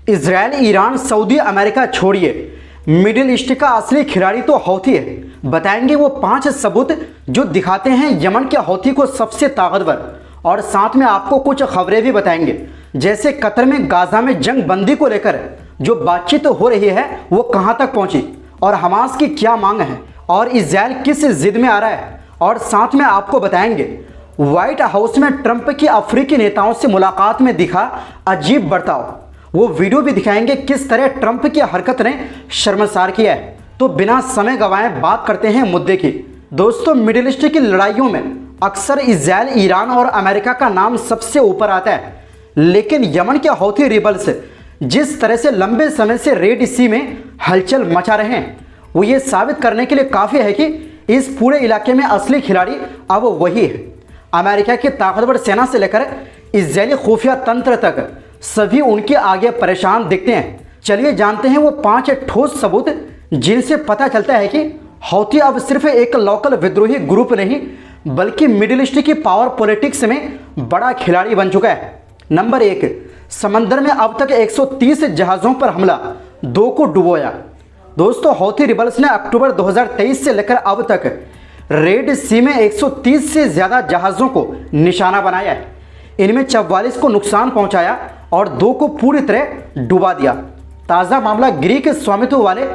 Israel, Iran, Saudi America छोड़िए, middle east का असली खिलाड़ी तो हौथी है। बताएंगे वो 5 सबूत जो दिखाते हैं यमन के हौथी को सबसे ताकतवर, और साथ में आपको कुछ खबरें भी बताएंगे, जैसे कतर में गाजा में जंग बंदी को लेकर जो बातचीत हो रही है वो कहां तक पहुंची, और हमास की क्या मांग है, और इजराइल किस जिद में आ रहा है। और साथ में आपको बताएंगे व्हाइट हाउस में ट्रंप की अफ्रीकी नेताओं से मुलाकात में दिखा अजीब बर्ताव। वो वीडियो भी दिखाएंगे किस तरह ट्रंप की हरकत ने शर्मसार किया है। तो बिना समय गंवाए बात करते हैं मुद्दे की। दोस्तों, मिडिल ईस्ट की लड़ाइयों में अक्सर इजराइल, ईरान और अमेरिका का नाम सबसे ऊपर आता है, लेकिन यमन के हौथी रिबल्स जिस तरह से लंबे समय से रेड सी में हलचल मचा रहे हैं, वो ये साबित करने के लिए काफ़ी है कि इस पूरे इलाके में असली खिलाड़ी अब वही है। अमेरिका की ताकतवर सेना से लेकर इजरायली खुफिया तंत्र तक सभी उनके आगे परेशान दिखते हैं। चलिए जानते हैं वो 5 ठोस सबूत जिनसे पता चलता है कि हौथी अब सिर्फ एक लोकल विद्रोही ग्रुप नहीं, बल्कि मिडिल ईस्ट की पावर पॉलिटिक्स में बड़ा खिलाड़ी बन चुका है। नंबर 1, समंदर में अब तक 130 जहाज़ों पर हमला, 2 को डुबोया। दोस्तों, हौथी रिबल्स ने अक्टूबर 2023 से लेकर अब तक रेड सी में 130 से ज़्यादा जहाज़ों को निशाना बनाया है। इनमें 44 को नुकसान पहुंचाया और 2 को पूरी तरह डुबा दिया। ताज़ा मामला ग्रीक स्वामित्व वाले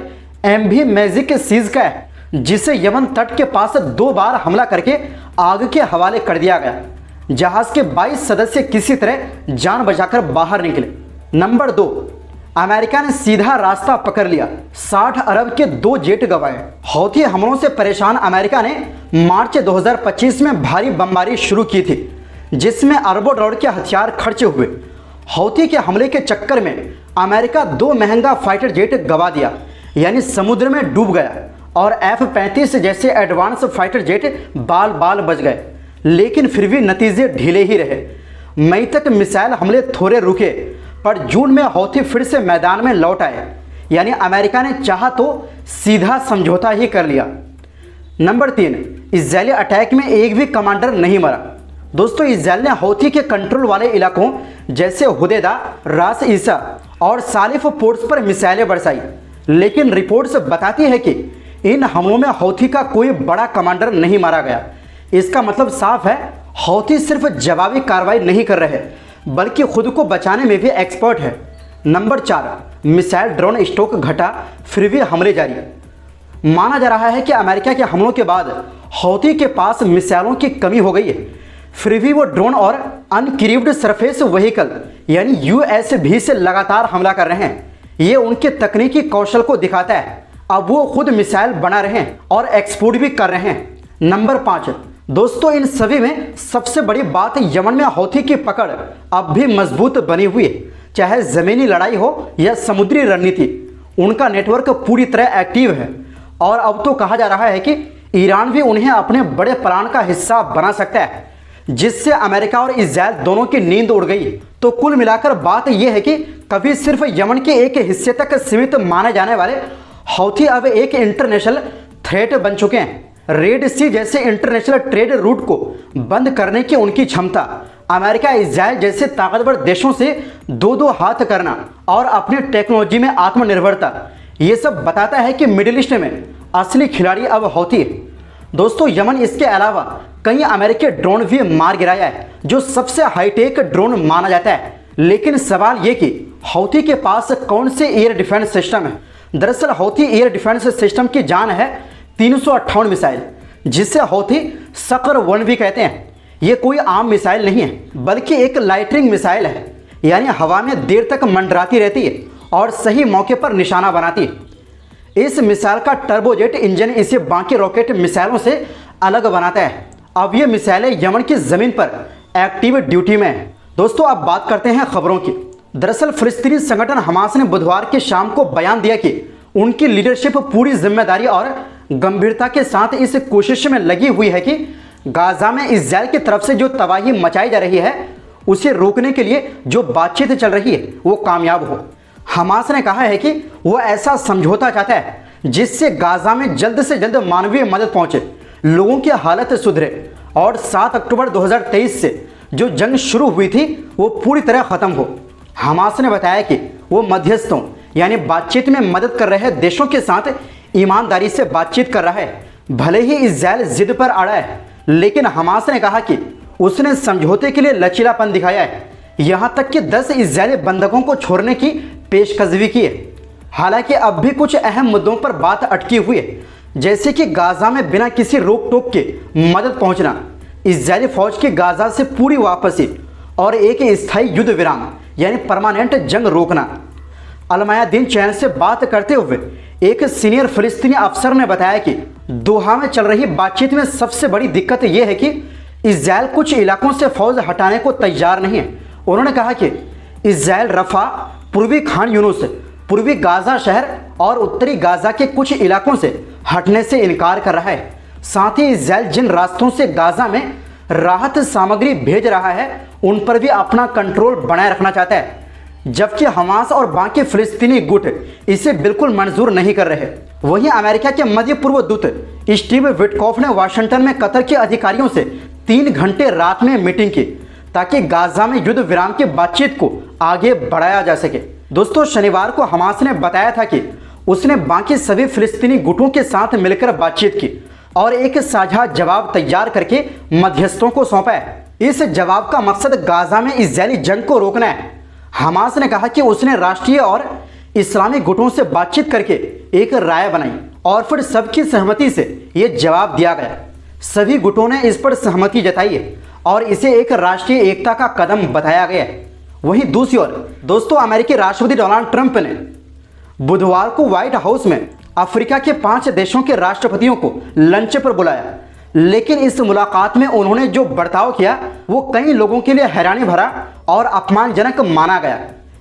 एमवी मैजिक सीज का है, जिसे यमन तट के पास 2 बार हमला करके आग के हवाले कर दिया गया। जहाज़ के 22 सदस्य किसी तरह जान बचाकर बाहर निकले। नंबर 2, अमेरिका ने सीधा रास्ता पकड़ लिया, 60 अरब के 2 जेट गंवाए। हौथी हमलों से परेशान अमेरिका ने मार्च 2025 में भारी बमबारी शुरू की थी, जिसमें अरबों डॉलर के हथियार खर्च हुए। हौथी के हमले के चक्कर में अमेरिका 2 महंगा फाइटर जेट गंवा दिया, यानी समुद्र में डूब गया, और F-35 जैसे एडवांस फाइटर जेट बाल बाल बच गए। लेकिन फिर भी नतीजे ढीले ही रहे। मई तक मिसाइल हमले थोड़े रुके, पर जून में हौथी फिर से मैदान में लौट आए, यानी अमेरिका ने चाहा तो सीधा समझौता ही कर लिया। नंबर 3, इजरायली अटैक में एक भी कमांडर नहीं मरा। दोस्तों, इजराइल ने हौथी के कंट्रोल वाले इलाकों जैसे हुदैदा, रास ईसा और सालिफ पोर्ट्स पर मिसाइलें बरसाई, लेकिन रिपोर्ट्स बताती है कि इन हमलों में हौथी का कोई बड़ा कमांडर नहीं मारा गया। इसका मतलब साफ है, हौथी सिर्फ जवाबी कार्रवाई नहीं कर रहे, बल्कि खुद को बचाने में भी एक्सपर्ट है। नंबर 4, मिसाइल ड्रोन स्टॉक घटा, फिर भी हमले जारी। माना जा रहा है कि अमेरिका के हमलों के बाद हौथी के पास मिसाइलों की कमी हो गई है, फिर भी वो ड्रोन और अनक्रीव्ड सरफेस व्हीकल यानी USV से लगातार हमला कर रहे हैं। ये उनके तकनीकी कौशल को दिखाता है। अब वो खुद मिसाइल बना रहे हैं और एक्सपोर्ट भी कर रहे हैं। नंबर 5, दोस्तों, इन सभी में सबसे बड़ी बात यमन में हौथी की पकड़ अब भी मजबूत बनी हुई है। चाहे ज़मीनी लड़ाई हो या समुद्री रणनीति, उनका नेटवर्क पूरी तरह एक्टिव है। और अब तो कहा जा रहा है कि ईरान भी उन्हें अपने बड़े प्लान का हिस्सा बना सकता है, जिससे अमेरिका और इजराइल दोनों की नींद उड़ गई। तो कुल मिलाकर बात यह है कि कभी सिर्फ यमन के एक हिस्से तक सीमित माने जाने वाले हौथी अब एक इंटरनेशनल थ्रेट बन चुके हैं। रेड सी जैसे इंटरनेशनल ट्रेड रूट को बंद करने की उनकी क्षमता, अमेरिका, इजराइल जैसे ताकतवर देशों से 2-2 हाथ करना और अपनी टेक्नोलॉजी में आत्मनिर्भरता, ये सब बताता है कि मिडिल ईस्ट में असली खिलाड़ी अब हौथी है। दोस्तों, यमन इसके अलावा कई अमेरिकी ड्रोन भी मार गिराया है, जो सबसे हाईटेक ड्रोन माना जाता है। लेकिन सवाल ये कि हौथी के पास कौन से एयर डिफेंस सिस्टम है। दरअसल हौथी एयर डिफेंस सिस्टम की जान है 358 मिसाइल, जिसे हौथी सकर 1 भी कहते हैं। ये कोई आम मिसाइल नहीं है, बल्कि एक लाइटनिंग मिसाइल है, यानी हवा में देर तक मंडराती रहती है और सही मौके पर निशाना बनाती है। इस मिसाइल का टर्बोजेट इंजन इसे बाकी रॉकेट मिसाइलों से अलग बनाता है। अब ये मिसाइलें यमन की ज़मीन पर एक्टिव ड्यूटी में है। दोस्तों, अब बात करते हैं खबरों की। दरअसल फिलिस्तीनी संगठन हमास ने बुधवार की शाम को बयान दिया कि उनकी लीडरशिप पूरी जिम्मेदारी और गंभीरता के साथ इस कोशिश में लगी हुई है कि गाजा में इजराइल की तरफ से जो तबाही मचाई जा रही है, उसे रोकने के लिए जो बातचीत चल रही है वो कामयाब हो। हमास ने कहा है कि वो ऐसा समझौता चाहता है जिससे गाजा में जल्द से जल्द मानवीय मदद पहुंचे, लोगों की हालत सुधरे और 7 अक्टूबर 2023 से जो जंग शुरू हुई थी वो पूरी तरह ख़त्म हो। हमास ने बताया कि वो मध्यस्थों यानी बातचीत में मदद कर रहे देशों के साथ ईमानदारी से बातचीत कर रहा है। भले ही इजराइल जिद पर अड़ा है, लेकिन हमास ने कहा कि उसने समझौते के लिए लचीलापन दिखाया है, यहाँ तक कि 10 इजरायली बंधकों को छोड़ने की पेशकश की है। हालांकि अब भी कुछ अहम मुद्दों पर बात अटकी हुई है, जैसे कि गाजा में बिना किसी रोक टोक के मदद पहुंचना, इजरायली फौज की गाजा से पूरी वापसी और एक स्थायी युद्ध विराम यानी परमानेंट जंग रोकना। अलमायादीन चैनल से बात करते हुए एक सीनियर फिलिस्तीनी अफसर ने बताया कि दोहा में चल रही बातचीत में सबसे बड़ी दिक्कत यह है कि इजराइल कुछ इलाकों से फौज हटाने को तैयार नहीं है। उन्होंने कहा कि इजराइल रफा, पूर्वी खान यूनुस, पूर्वी गाजा शहर और उत्तरी गाजा के कुछ इलाकों से हटने से इनकार कर रहा है। साथ ही इजराइल जिन रास्तों से गाजा में राहत सामग्री भेज रहा है उन पर भी अपना कंट्रोल बनाए रखना चाहता है, जबकि हमास और बाकी फिलिस्तीनी गुट इसे बिल्कुल मंजूर नहीं कर रहे। वहीं अमेरिका के मध्य पूर्व दूत स्टीव विटकॉफ ने वाशिंगटन में कतर के अधिकारियों से 3 घंटे रात में मीटिंग की ताकि गाजा में युद्ध विराम की बातचीत को आगे बढ़ाया जा सके। दोस्तों, शनिवार को हमास ने बताया था कि उसने बाकी सभी फिलिस्तीनी गुटों के साथ मिलकर बातचीत की और एक साझा जवाब तैयार करके मध्यस्थों को सौंपा है। इस जवाब का मकसद गाजा में इजरायली जंग को रोकना है। हमास ने कहा कि उसने राष्ट्रीय और इस्लामी गुटों से बातचीत करके एक राय बनाई और फिर सबकी सहमति से यह जवाब दिया गया। सभी गुटों ने इस पर सहमति जताई है और इसे एक राष्ट्रीय एकता का कदम बताया गया है। वहीं दूसरी ओर दोस्तों, अमेरिकी राष्ट्रपति डोनाल्ड ट्रंप ने बुधवार को व्हाइट हाउस में अफ्रीका के 5 देशों के राष्ट्रपतियों को लंच पर बुलाया, लेकिन इस मुलाकात में उन्होंने जो बर्ताव किया वो कई लोगों के लिए हैरानी भरा और अपमानजनक माना गया।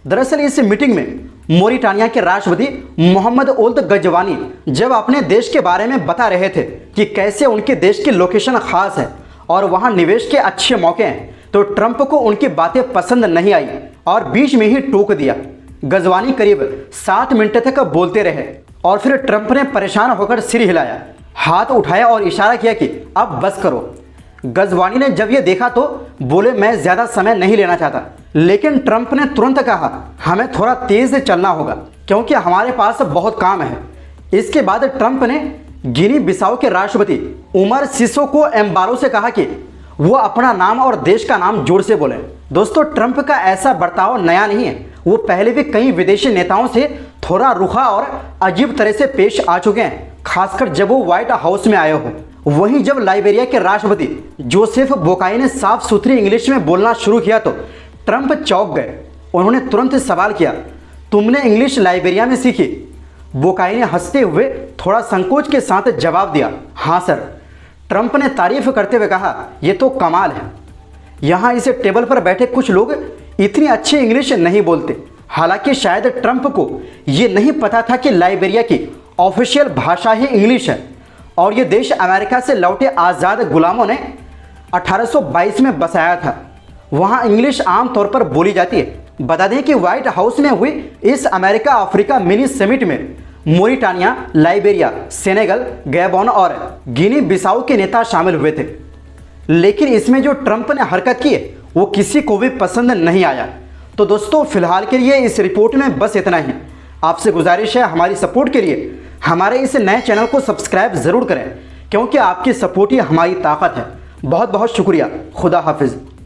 दरअसल इस मीटिंग में मोरिटानिया के राष्ट्रपति मोहम्मद ओल्द गजवानी जब अपने देश के बारे में बता रहे थे कि कैसे उनके देश की लोकेशन खास है और वहां निवेश के अच्छे मौके हैं, तो ट्रंप को उनकी बातें पसंद नहीं आई और बीच में ही टोक दिया। गजवानी करीब 7 मिनट तक बोलते रहे और फिर ट्रंप ने परेशान होकर सिर हिलाया, हाथ उठाया और इशारा किया कि अब बस करो। गजवानी ने जब यह देखा तो बोले, मैं ज्यादा समय नहीं लेना चाहता, लेकिन ट्रंप ने तुरंत कहा, हमें थोड़ा तेज से चलना होगा क्योंकि हमारे पास बहुत काम है। इसके बाद ट्रंप ने गिनी बिसाऊ के राष्ट्रपति उमर सिसोको एम्बारो से कहा कि वो अपना नाम और देश का नाम जोर से बोले। दोस्तों, ट्रंप का ऐसा बर्ताव नया नहीं है, वो पहले भी कई विदेशी नेताओं से थोड़ा रूखा और अजीब तरह से पेश आ चुके हैं, खासकर जब वो व्हाइट हाउस में आए हो। वहीं जब लाइबेरिया के राष्ट्रपति जोसेफ बोकाई ने साफ सुथरी इंग्लिश में बोलना शुरू किया तो ट्रंप चौंक गए। उन्होंने तुरंत सवाल किया, तुमने इंग्लिश लाइबेरिया में सीखी? बोकाई ने हंसते हुए थोड़ा संकोच के साथ जवाब दिया, हाँ सर। ट्रंप ने तारीफ करते हुए कहा, यह तो कमाल है, यहाँ इस टेबल पर बैठे कुछ लोग इतनी अच्छी इंग्लिश नहीं बोलते। हालांकि शायद ट्रंप को ये नहीं पता था कि लाइबेरिया की ऑफिशियल भाषा ही इंग्लिश है और ये देश अमेरिका से लौटे आज़ाद गुलामों ने 1822 में बसाया था। वहाँ इंग्लिश आमतौर पर बोली जाती है। बता दें कि व्हाइट हाउस में हुई इस अमेरिका अफ्रीका मिनी समिट में मोरिटानिया, लाइबेरिया, सेनेगल, गैबोन और गिनी बिसाऊ के नेता शामिल हुए थे, लेकिन इसमें जो ट्रंप ने हरकत की है वो किसी को भी पसंद नहीं आया। तो दोस्तों, फिलहाल के लिए इस रिपोर्ट में बस इतना ही। आपसे गुजारिश है, हमारी सपोर्ट के लिए हमारे इस नए चैनल को सब्सक्राइब ज़रूर करें, क्योंकि आपकी सपोर्ट ही हमारी ताकत है। बहुत बहुत शुक्रिया। खुदा हाफिज़।